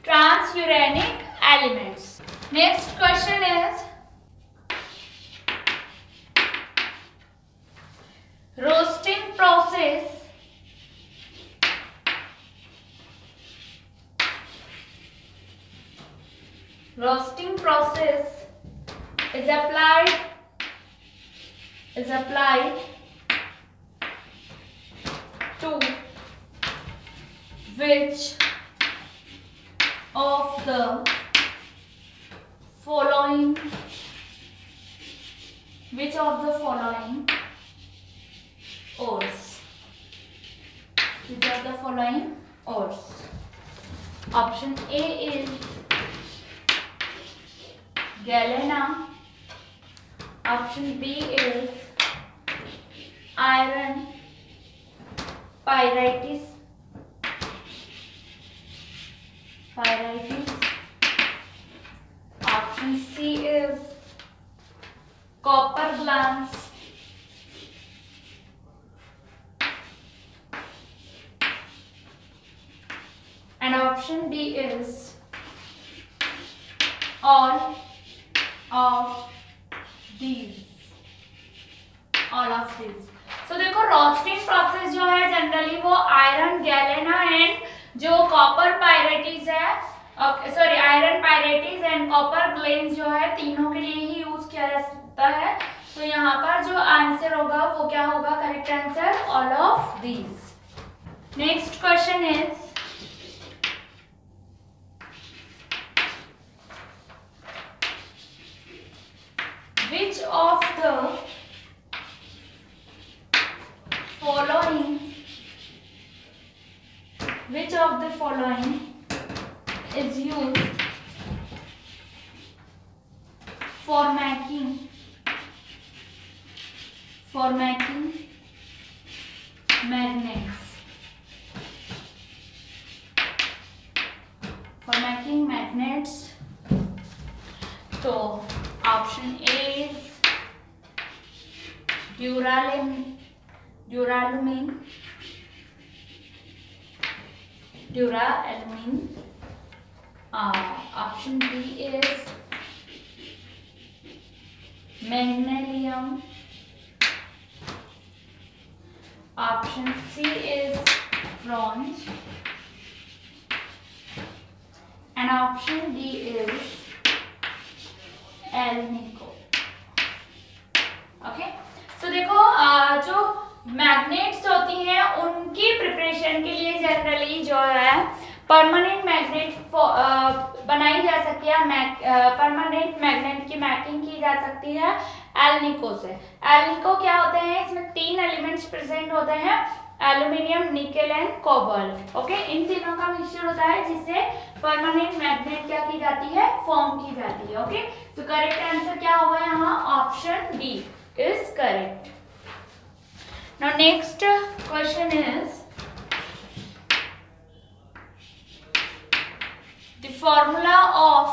transuranic elements. Next question is roasting process. Roasting process is applied to which of the following ores. Option A is galena. Option B is iron pyrites. Option C is copper glans. And option D is all of these. All of this. So देखो roasting process जो है generally वो iron galena and जो copper pyrites है, sorry iron pyrites and copper glance जो है तीनों के लिए ही यूज किया जाता है। तो यहाँ पर जो आंसर होगा वो क्या होगा, correct answer all of these. Next question is which of the following is used for making magnets? For making magnets, so option A is duralumin, option B is magnesium, option C is bronze, and option D is alnico. Okay so देखो जो magnets होती हैं उनकी preparation के लिए generally जो है permanent magnet बनाई जा सकती है, परमानेंट मैग्नेट की मैकिंग की जा सकती है एल्निको से। एल्निको क्या होते हैं, इसमें 3 एलिमेंट्स प्रेजेंट होते हैं, aluminium, nickel and cobalt. Okay in तीनों का मिक्सचर होता है जिससे परमानेंट मैग्नेट क्या की जाती है, फॉर्म की जाती है। ओके तो करेक्ट आंसर क्या होगा यहाँ, option D is correct. Now next question is the formula of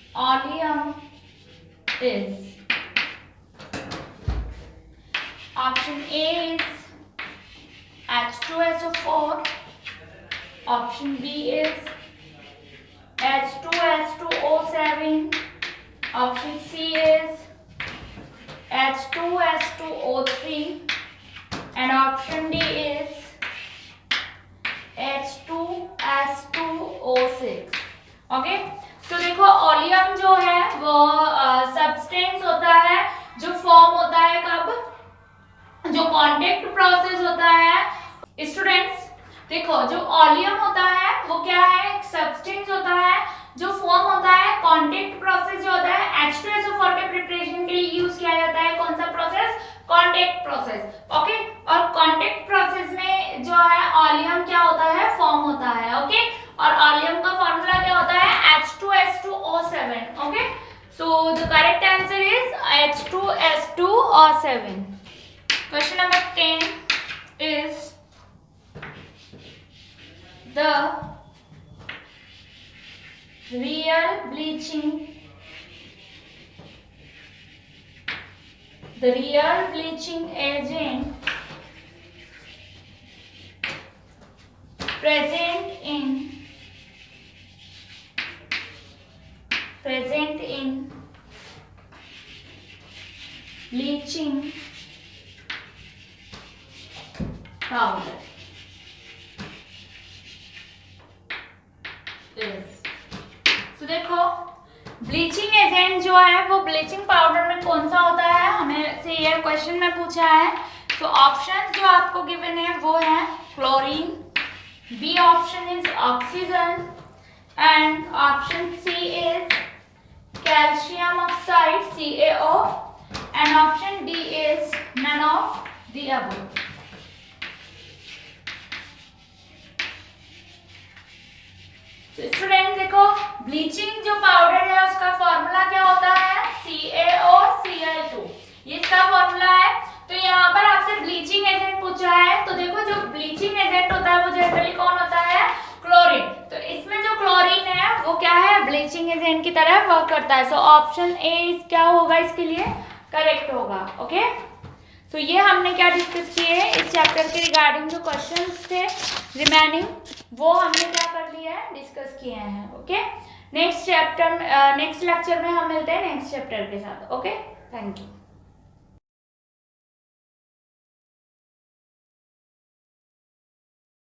oleum is, option A is H2SO4, option B is H2S2O7, option C is H2S2O3, and option D is H2S2O6। Okay so देखो oleum जो है वो substance होता है जो form होता है कब, जो कांटेक्ट प्रोसेस होता है। स्टूडेंट्स देखो जो ओलियम होता है वो क्या है, एक सब्सटेंस होता है जो फॉर्म होता है, कांटेक्ट प्रोसेस जो होता है H2SO4 के प्रिपरेशन के लिए यूज किया जाता है। कौन सा प्रोसेस, कांटेक्ट प्रोसेस। ओके और कांटेक्ट प्रोसेस में जो है ओलियम क्या होता है, फॉर्म होता है। ओके और ओलियम का फॉर्मूला क्या होता है, H2S2O7। Okay so the correct answer is H2S2O7। Question number 10 is the real bleaching agent present in bleaching powder तो देखो ब्लीचिंग एजेंट जो है वो ब्लीचिंग पाउडर में कौन सा होता है, हमें से यह क्वेश्चन में पूछा है। तो ऑप्शन जो आपको गिवन है वो है chlorine, B option is oxygen, and option C is calcium oxide CaO, and option D is none of the above. Student देखो ब्लीचिंग जो पाउडर है उसका फॉर्मूला क्या होता है, CaOCl2, ये इसका फॉर्मूला है। तो यहाँ पर आपसे ब्लीचिंग एजेंट पूछा है, तो देखो जो ब्लीचिंग एजेंट होता है वो जनरली कौन होता है, क्लोरीन। तो इसमें जो क्लोरीन है वो क्या है, ब्लीचिंग एजेंट की तरह वर्क करता है। सो ऑप्शन ए क्या होगा इसके लिए, करेक्ट होगा। ओके तो ये हमने क्या डिस्कस किए इस चैप्टर के रिगार्डिंग जो क्वेश्चंस थे रिमेनिंग वो हमने क्या कर लिया है, डिस्कस किए हैं। ओके नेक्स्ट लेक्चर में हम मिलते हैं नेक्स्ट चैप्टर के साथ। Okay, thank you.